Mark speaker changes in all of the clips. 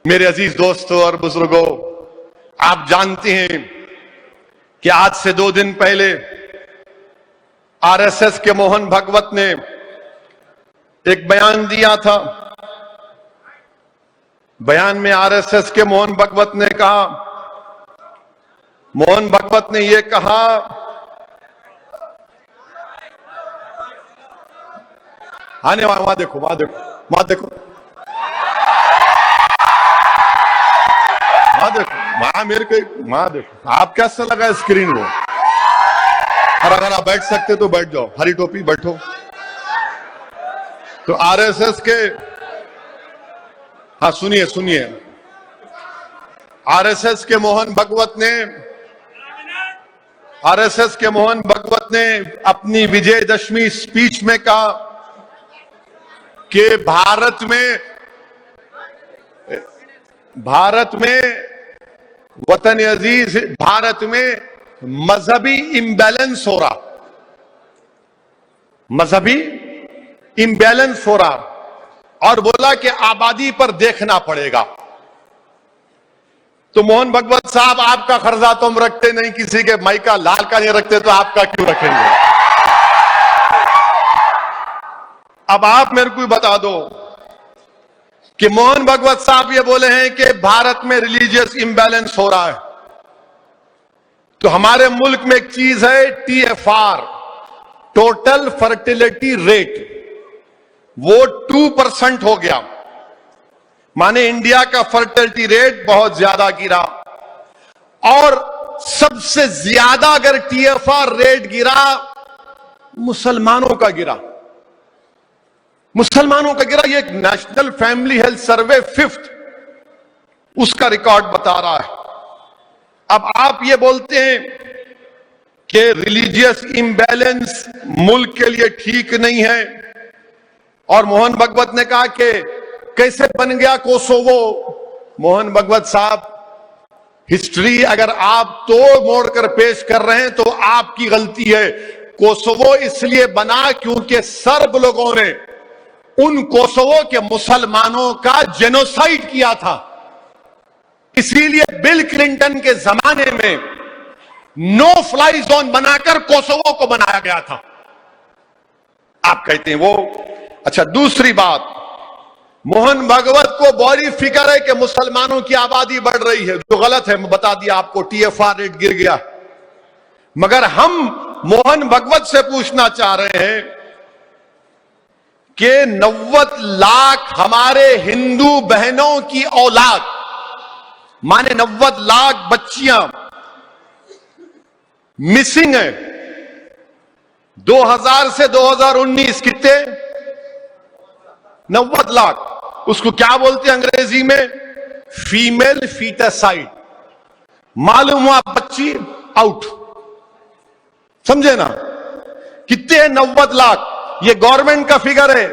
Speaker 1: मेरे अजीज दोस्तों और बुजुर्गों, आप जानते हैं कि आज से 2 दिन पहले आरएसएस के मोहन भागवत ने एक बयान दिया था। बयान में आरएसएस के मोहन भागवत ने कहा, मोहन भागवत ने यह कहा, आने वहां देखो, वहां देखो, वहां देखो, वहां देखो, वहां मेरे को वहां देखो। आप कैसा लगा स्क्रीन को? और अगर आप बैठ सकते तो बैठ जाओ, हरी टोपी बैठो। तो आरएसएस के, हाँ सुनिए सुनिए, आरएसएस के मोहन भागवत ने अपनी विजयदशमी स्पीच में कहा कि भारत में वतन अजीज, भारत में मजहबी इंबैलेंस हो रहा, मजहबी इंबैलेंस हो रहा, और बोला कि आबादी पर देखना पड़ेगा। तो मोहन भागवत साहब, आपका खर्चा तो हम रखते नहीं, किसी के माई का लाल का नहीं रखते, तो आपका क्यों रखेंगे? अब आप मेरे को बता दो कि मोहन भागवत साहब ये बोले हैं कि भारत में रिलीजियस इंबैलेंस हो रहा है। तो हमारे मुल्क में एक चीज है TFR, टोटल फर्टिलिटी रेट, वो 2% हो गया। माने इंडिया का फर्टिलिटी रेट बहुत ज्यादा गिरा, और सबसे ज्यादा अगर TFR रेट गिरा, मुसलमानों का गिरा, मुसलमानों का गिरा। ये national family health survey 5th उसका रिकॉर्ड बता रहा है। अब आप ये बोलते हैं कि रिलीजियस इंबैलेंस मुल्क के लिए ठीक नहीं है, और मोहन भागवत ने कहा कि कैसे बन गया कोसोवो। मोहन भागवत साहब, हिस्ट्री अगर आप तोड़ मोड़ कर पेश कर रहे हैं तो आपकी गलती है। कोसोवो इसलिए बना क्योंकि सर्ब लोगों ने उन कोसोवो के मुसलमानों का जेनोसाइड किया था। इसीलिए बिल क्लिंटन के जमाने में नो फ्लाई जोन बनाकर कोसोवो को बनाया गया था। आप कहते हैं वो। अच्छा, दूसरी बात, मोहन भागवत को बड़ी फिक्र है कि मुसलमानों की आबादी बढ़ रही है, जो गलत है। मैं बता दिया आपको, TFR रेट गिर गया। मगर हम मोहन भागवत से पूछना चाह रहे हैं कि 90 लाख हमारे हिंदू बहनों की औलाद, माने 90 लाख बच्चियां मिसिंग है। 2000 से 2019 कितने? 90 लाख। उसको क्या बोलते हैं अंग्रेजी में? फीमेल फीटासाइड। मालूम हुआ बच्ची आउट। समझे ना? कितने हैं? 90 लाख। ये गवर्नमेंट का फिगर है।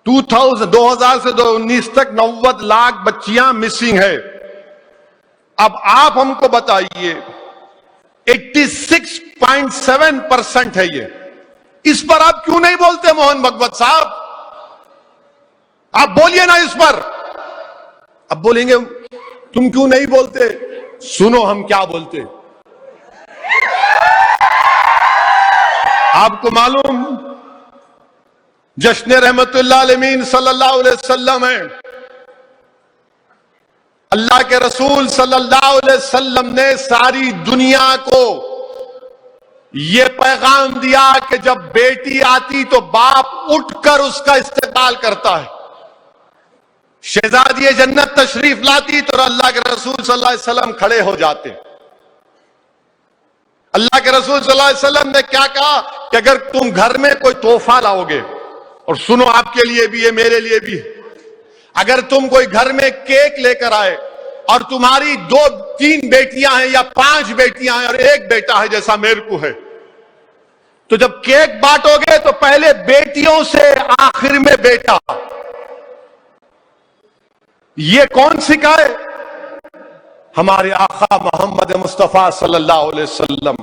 Speaker 1: 2000 से 2019 तक 90 लाख बच्चियां मिसिंग है। अब आप हमको बताइए, 86.7% है ये। इस पर आप क्यों नहीं बोलते मोहन भागवत साहब? आप बोलिए ना इस पर। अब बोलेंगे तुम क्यों नहीं बोलते? सुनो हम क्या बोलते। आपको मालूम जश्न रहमतुल्लाह अलमीन सल्लल्लाहु अलैहि वसल्लम है। अल्लाह के रसूल सल्लल्लाहु अलैहि वसल्लम ने सारी दुनिया को यह पैगाम दिया कि जब बेटी आती तो बाप उठकर उसका इस्तेमाल करता है। शहजादी जन्नत तशरीफ लाती तो अल्लाह के रसूल सल्लल्लाहु अलैहि वसल्लम खड़े हो जाते। अल्लाह के रसूल सल्लल्लाहु अलैहि वसल्लम ने क्या कहा कि अगर तुम घर में कोई तोहफा लाओगे, और सुनो आपके लिए भी है, मेरे लिए भी, अगर तुम कोई घर में केक लेकर आए और तुम्हारी 2-3 बेटियां हैं या 5 बेटियां हैं और 1 बेटा है जैसा मेरे को है, तो जब केक बांटोगे तो पहले बेटियों से आखिर में बेटा। ये कौन सिखाए? हमारे आका मोहम्मद मुस्तफा सल्लल्लाहु अलैहि वसल्लम।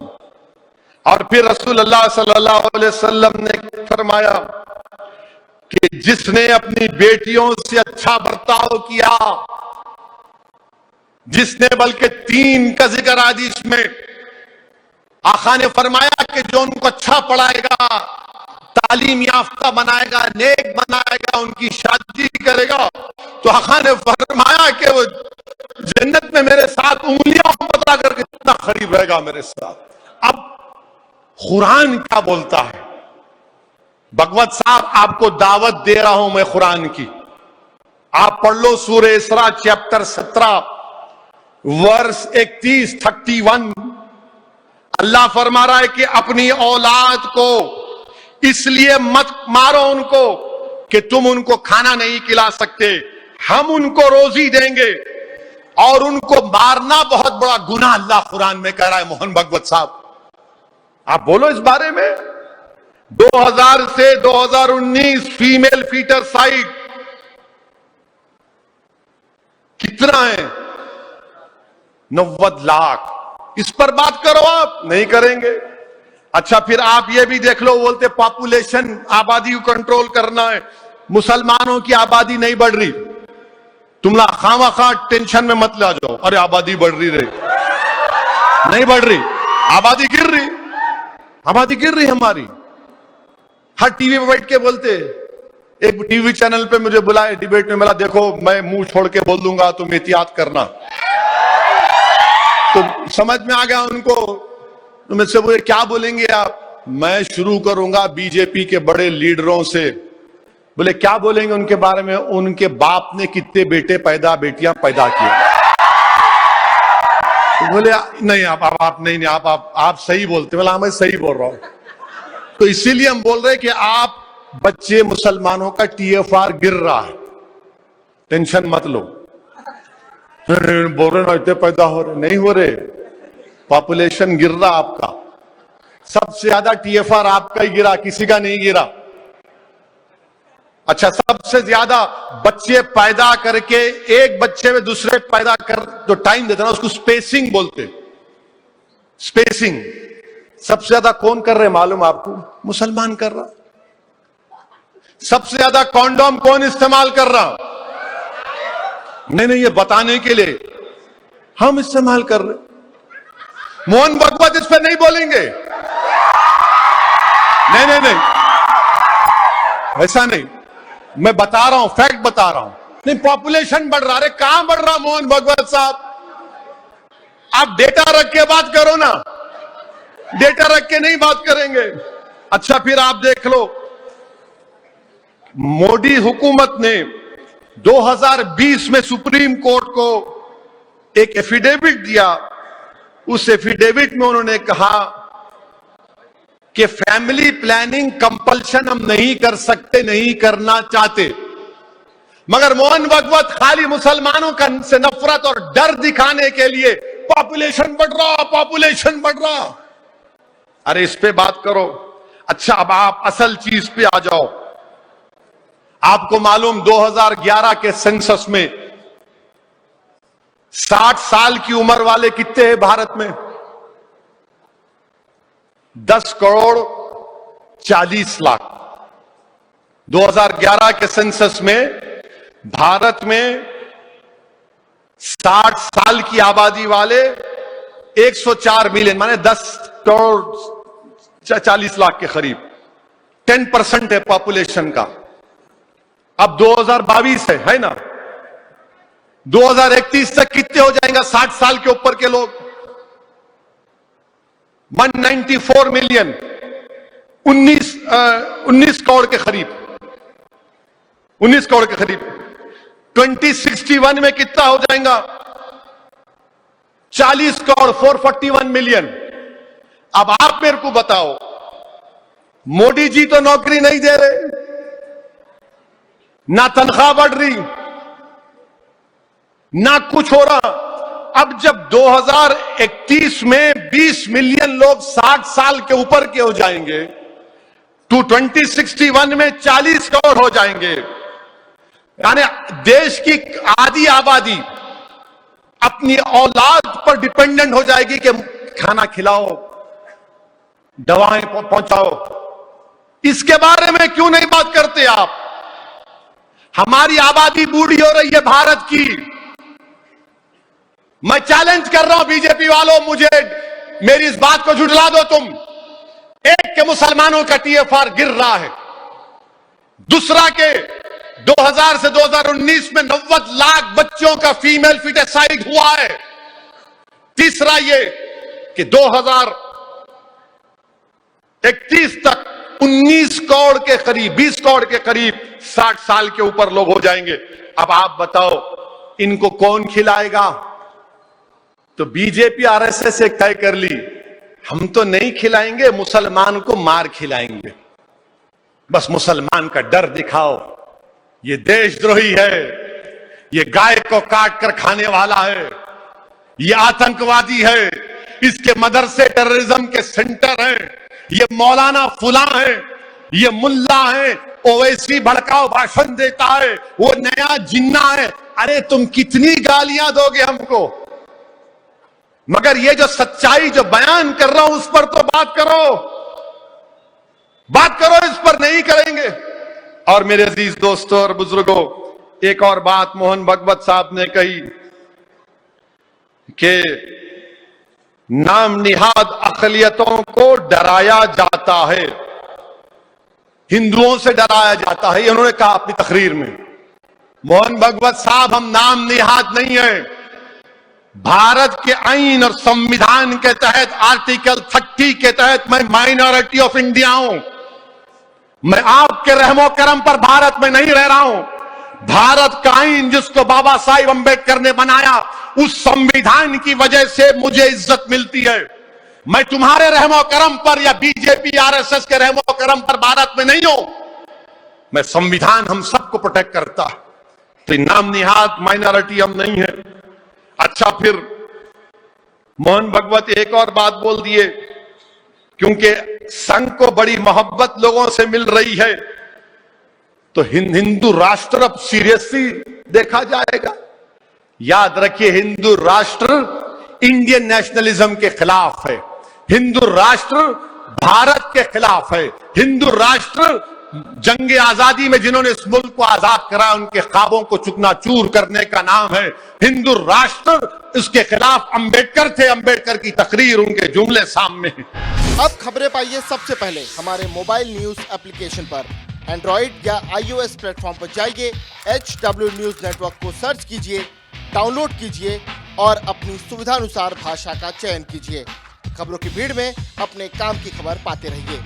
Speaker 1: और फिर रसूलुल्लाह सल्लल्लाहु अलैहि वसल्लम ने फरमाया कि जिसने अपनी बेटियों से अच्छा बर्ताव किया, जिसने बल्कि 3 का जिक्र हदीस में आका ने फरमाया कि जो उनको अच्छा पढ़ाएगा, तालीम याफ्ता बनाएगा, नेक बनाएगा, उनकी शादी करेगा, तो आका ने फरमाया कि वो जन्नत में मेरे साथ उंगलियां पता करके कितना करीब रहेगा मेरे साथ। अब कुरान क्या बोलता है? भगवत साहब आपको दावत दे रहा हूं मैं कुरान की, आप पढ़ लो सूरह इसरा चैप्टर 17 वर्स 31 अल्लाह फरमा रहा है कि अपनी औलाद को इसलिए मत मारो उनको कि तुम उनको खाना नहीं खिला सकते, हम उनको रोजी देंगे, और उनको मारना बहुत बड़ा गुनाह अल्लाह कुरान में कह रहा है। मोहन भगवत साहब आप बोलो इस बारे में। 2000 से 2019 फीमेल फीटरसाइड कितना है? 90 लाख। इस पर बात करो, आप नहीं करेंगे। अच्छा, फिर आप ये भी देख लो, बोलते पॉपुलेशन, आबादी को कंट्रोल करना है, मुसलमानों की आबादी नहीं बढ़ रही। तुम लोग खामखा टेंशन में मत ला जाओ, अरे आबादी बढ़ रही नहीं बढ़ रही, आबादी गिर रही, आबादी गिर रही हमारी। हर टीवी पे बैठ के बोलते, एक टीवी चैनल पे मुझे बुलाए डिबेट में, बोला देखो मैं मुंह छोड़ के बोल दूंगा, तुम एहतियात करना। तो समझ में आ गया उनको, तो मुझसे बोले क्या बोलेंगे आप? मैं शुरू करूंगा बीजेपी के बड़े लीडरों से। बोले क्या बोलेंगे उनके बारे में? उनके बाप ने कितने बेटे बेटियां पैदा किए। तो बोले नहीं आप नहीं आप सही बोलते। बोला मैं सही बोल रहा हूं। तो इसीलिए हम बोल रहे हैं कि आप बच्चे मुसलमानों का TFR गिर रहा है, टेंशन मत लो। बोल रहे ना इतने पैदा हो रहे, नहीं हो रहे, पॉपुलेशन गिर रहा आपका। सबसे ज्यादा TFR आपका ही गिरा, किसी का नहीं गिरा। अच्छा, सबसे ज्यादा बच्चे पैदा करके एक बच्चे में दूसरे पैदा कर जो टाइम देता ना, उसको स्पेसिंग बोलते। स्पेसिंग सबसे ज्यादा कौन कर रहे मालूम आपको? मुसलमान कर रहा। सबसे ज्यादा कॉन्डोम कौन इस्तेमाल कर रहा? नहीं, ये बताने के लिए हम इस्तेमाल कर रहे। मोहन भगवत इस पर नहीं बोलेंगे। नहीं, ऐसा नहीं, मैं बता रहा हूं, फैक्ट बता रहा हूं। नहीं, पॉपुलेशन बढ़ रहा है, कहां बढ़ रहा मोहन भगवत साहब? आप डेटा रख के बात करो ना, डेटा रख के नहीं बात करेंगे। अच्छा, फिर आप देख लो, मोदी हुकूमत ने 2020 में सुप्रीम कोर्ट को एक एफिडेविट दिया। उस एफिडेविट में उन्होंने कहा कि फैमिली प्लानिंग कंपल्शन हम नहीं कर सकते, नहीं करना चाहते। मगर मोहन भगवत खाली मुसलमानों का से नफरत और डर दिखाने के लिए पॉपुलेशन बढ़ रहा, पॉपुलेशन बढ़ रहा। अरे इस पे बात करो। अच्छा, अब आप असल चीज पे आ जाओ। आपको मालूम 2011 के सेंसस में 60 साल की उम्र वाले कितने हैं भारत में? 10 करोड़ 40 लाख। 2011 के सेंसस में भारत में 60 साल की आबादी वाले 104 मिलियन, माने 10 करोड़ 40 लाख के करीब। 10% है पॉपुलेशन का। अब 2022 है ना? 2031 तक कितने हो जाएंगे 60 साल के ऊपर के लोग? 194 मिलियन, 19 करोड़ के करीब, 19 करोड़ के करीब। 2061 में कितना हो जाएगा? 40 करोड़, 441 मिलियन। अब आप मेरे को बताओ, मोदी जी तो नौकरी नहीं दे रहे, ना तनख्वाह बढ़ रही, ना कुछ हो रहा। अब जब 2031 में 20 मिलियन लोग 60 साल के ऊपर के हो जाएंगे, तो 2061 में 40 करोड़ हो जाएंगे। यानी देश की आधी आबादी अपनी औलाद पर डिपेंडेंट हो जाएगी कि खाना खिलाओ, दवाएं पहुंचाओ। इसके बारे में क्यों नहीं बात करते आप? हमारी आबादी बूढ़ी हो रही है भारत की। मैं चैलेंज कर रहा हूं बीजेपी वालों, मुझे मेरी इस बात को झुठला दो तुम। एक के मुसलमानों का टीएफआर गिर रहा है, दूसरा के 2000 से 2019 में 90 लाख बच्चों का फीमेल फिटेसाइड हुआ है, तीसरा ये कि 2031 तक 19 करोड़ के करीब 20 करोड़ के करीब 60 साल के ऊपर लोग हो जाएंगे। अब आप बताओ इनको कौन खिलाएगा? तो बीजेपी आरएसएस से तय कर ली, हम तो नहीं खिलाएंगे, मुसलमान को मार खिलाएंगे। बस मुसलमान का डर दिखाओ। ये देशद्रोही है, ये गाय को काट कर खाने वाला है, ये आतंकवादी है, इसके मदरसे टेररिज्म के सेंटर हैं, ये मौलाना फुला है, ये मुल्ला है, ओवैसी भड़काऊ भाषण देता है, वो नया जिन्ना है। अरे तुम कितनी गालियां दोगे हमको? मगर ये जो सच्चाई जो बयान कर रहा हूं उस पर तो बात करो, इस पर नहीं करेंगे। और मेरे अजीज दोस्तों और बुजुर्गों, एक और बात मोहन भागवत साहब ने कही कि नाम निहाद अकलियतों को डराया जाता है, हिंदुओं से डराया जाता है, ये उन्होंने कहा अपनी तकरीर में। मोहन भागवत साहब, हम नाम निहाद नहीं है। भारत के आईन और संविधान के तहत आर्टिकल 30 के तहत मैं माइनॉरिटी ऑफ इंडिया हूं। मैं आपके रहमो करम पर भारत में नहीं रह रहा हूं। भारत का आईन जिसको बाबा साहिब अंबेडकर ने बनाया, उस संविधान की वजह से मुझे इज्जत मिलती है। मैं तुम्हारे रहमो करम पर या बीजेपी आरएसएस के रहमो करम पर भारत में नहीं हूं। मैं संविधान हम सबको प्रोटेक्ट करता है, तो नाम निहाद माइनॉरिटी हम नहीं है। अच्छा, फिर मोहन भागवत एक और बात बोल दिए, क्योंकि संघ को बड़ी मोहब्बत लोगों से मिल रही है, तो हिंदू राष्ट्र अब सीरियसली देखा जाएगा। याद रखिए, हिंदू राष्ट्र इंडियन नेशनलिज्म के खिलाफ है, हिंदू राष्ट्र भारत के खिलाफ है, हिंदू राष्ट्र जंग आजादी में जिन्होंने इस मुल्क को आजाद करा उनके ख्वाबों को चुकनाचूर करने का नाम है हिंदू राष्ट्र। इसके खिलाफ अंबेडकर थे, अंबेडकर की तकरीर, उनके जुमले सामने हैं।
Speaker 2: अब खबरें पाइए सबसे पहले हमारे मोबाइल न्यूज एप्लीकेशन पर। एंड्रॉइड या iOS प्लेटफॉर्म पर जाइए, HW न्यूज नेटवर्क को सर्च कीजिए, डाउनलोड कीजिए और अपनी सुविधानुसार भाषा का चयन कीजिए। खबरों की भीड़ में अपने काम की खबर पाते रहिए।